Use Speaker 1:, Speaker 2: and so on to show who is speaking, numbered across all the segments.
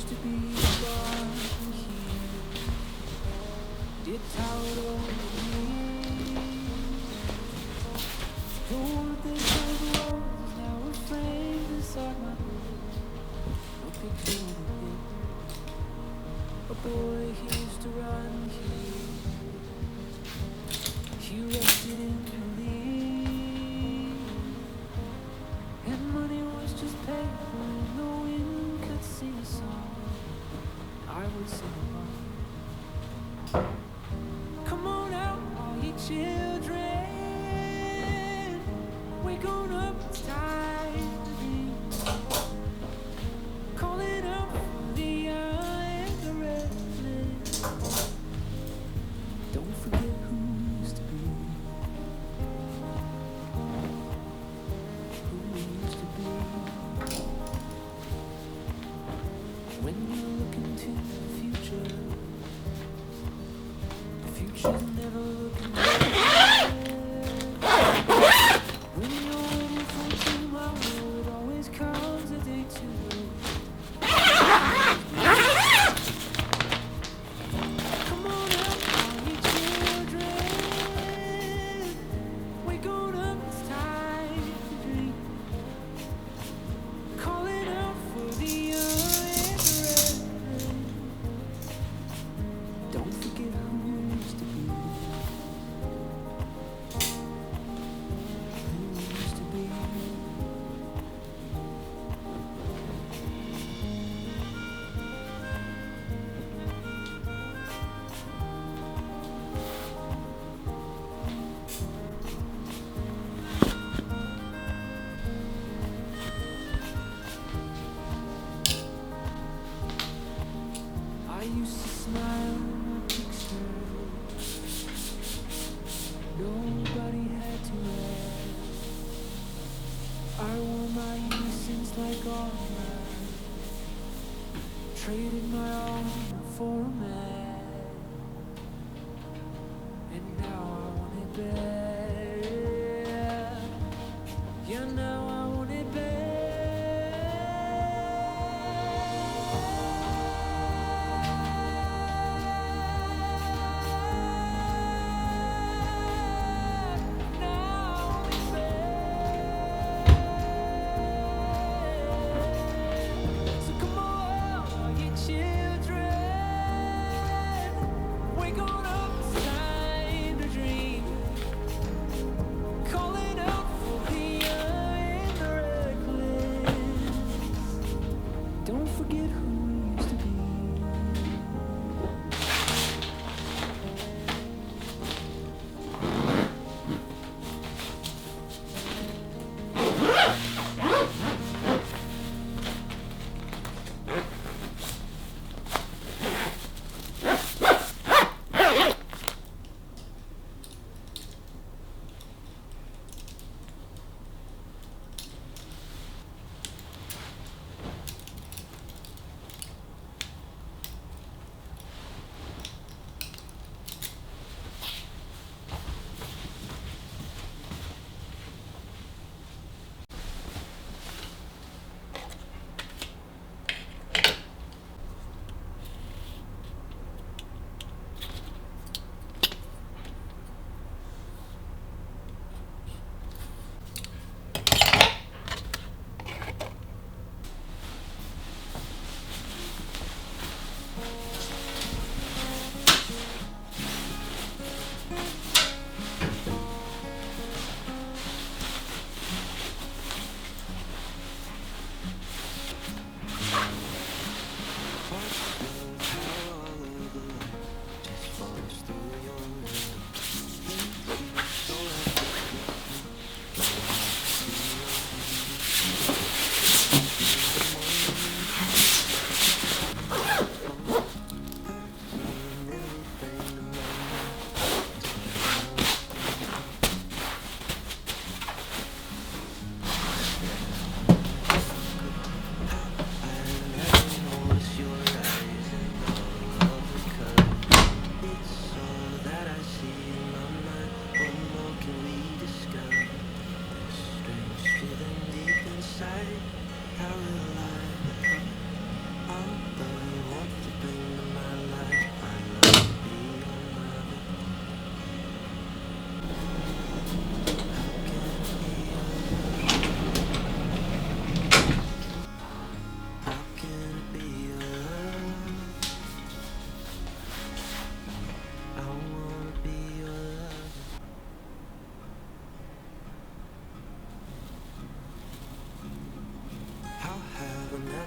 Speaker 1: used to be one here. It towered over me. Told the walls now were framed inside my room. A picture of me. A boy he used to run here. He rested in the lead. And money was just paper and the wind could sing a song. I would sing along. Come on out, all you children. Wake on up, it's time to dream. Calling out for the young and the restless. Don't forget who used to be. Who used to be. When you look into the future's never looking good. When you're waiting for tomorrow, it always comes a day too late. Come on out, all you children. Wake on up, it's time to dream. Calling out for the young and the restless. Don't forget who used to be. Who used to be. I used to smile in my picture. Nobody had to ask. I wore my innocence like armor. Traded my armor for a man. And now I want it back. Yeah, now I want it back. So come on, all you children.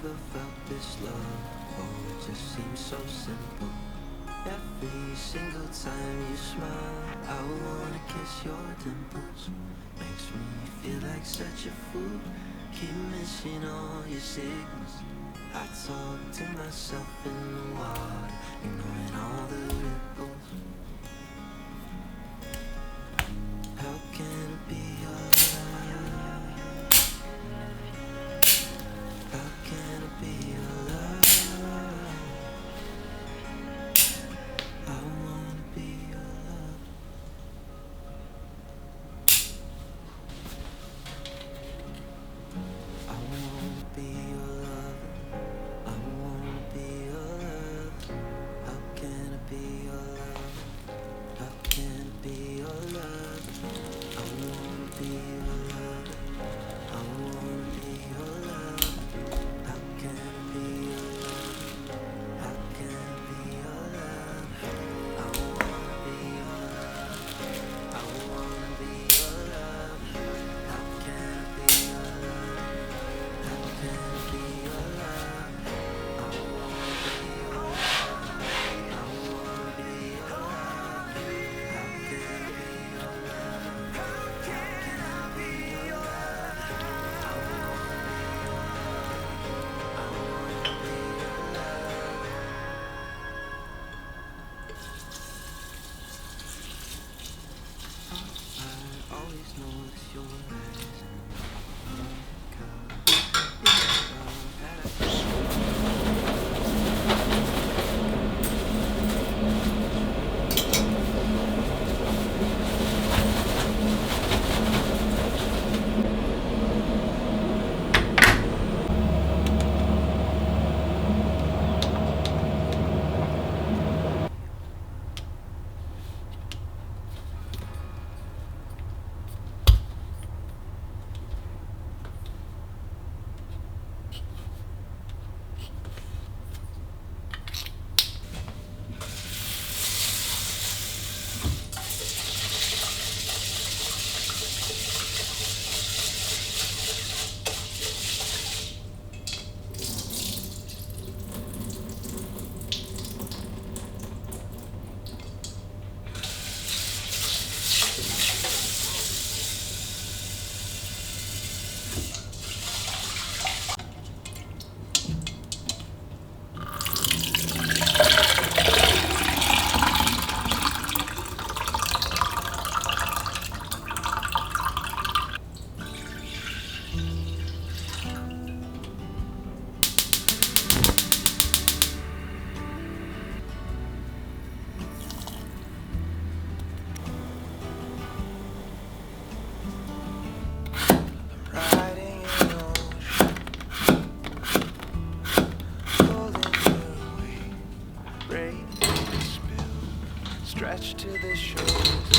Speaker 1: never felt this love. Oh, it just seems so simple. Every single time you smile, I wanna kiss your dimples. Makes me feel like such a fool. Keep missing all your signals. I talk to myself in the water, ignoring all the ripples. How can it be your love? How can it be your love? I wanna be your love. I wanna be your love. I wanna be your love. How can it be your love? How can it be your love? I wanna be your love. I wanna be your love. How can it be your love? How can it be your love? I wanna be your love. I wanna be your love. How can it be your love? How can it be your love? I wanna be your love. I wanna be your love. How can it be your love? How can it be your love? I wanna be your love. I wanna be your love. I always know it's your eyes and riding in ocean, pulling your away, rain spilled, stretched to the shores,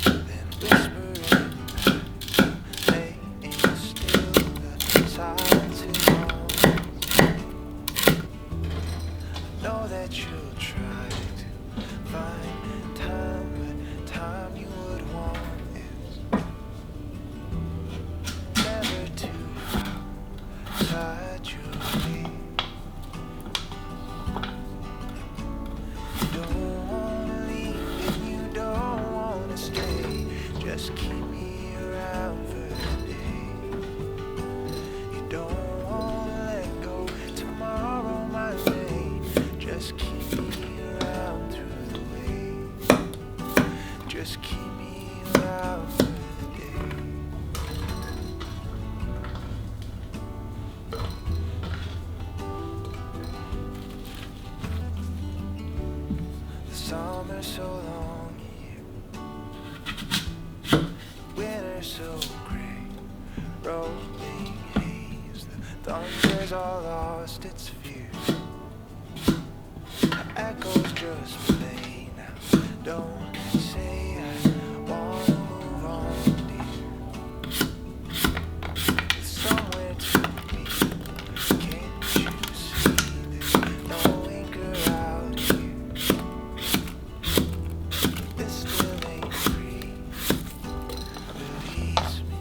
Speaker 1: then whispering back, laying still the silence is all. Know that you'll try to find time, but time you would want is never too outside your way. You don't wanna leave and you don't wanna stay. Just keep me around for the day. You don't wanna let go. Tomorrow might rain. Just keep me around through the way. Just keep me around for the day. The summer's so long here, winter so gray, rolling haze. The thunder's all lost its fear. The echoes just play now. Don't say I wanna move on, dear. It's somewhere to be. Can't you see there's no anchor out here? This still ain't free. Release me.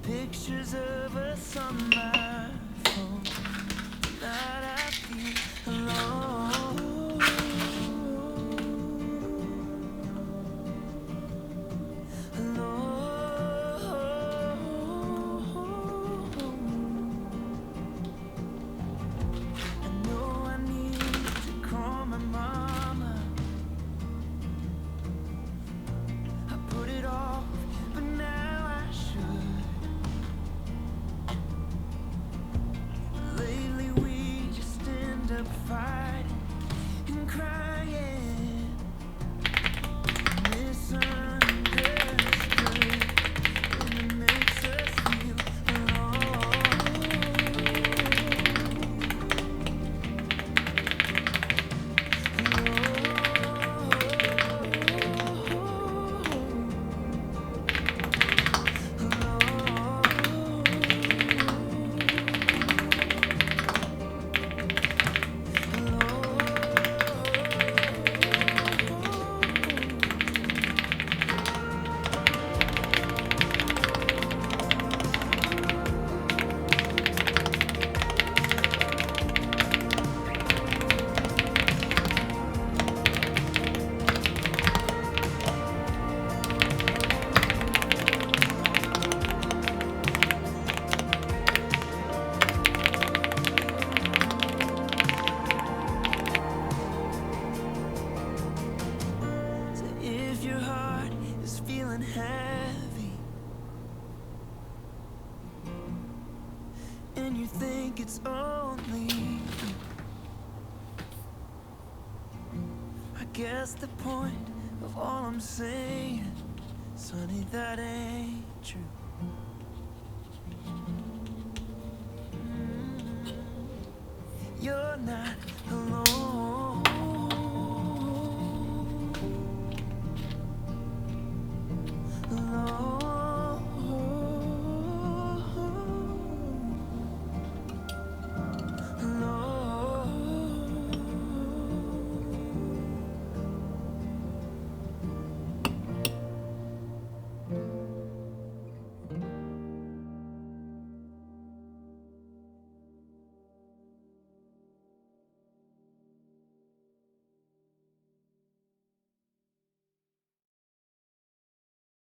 Speaker 1: Pictures of us on my phone. Tonight I feel alone. I know I need to call my mama. I put it off, but now I should. when you think it's only you. I guess the point of all I'm saying, sonny, that ain't true. You're not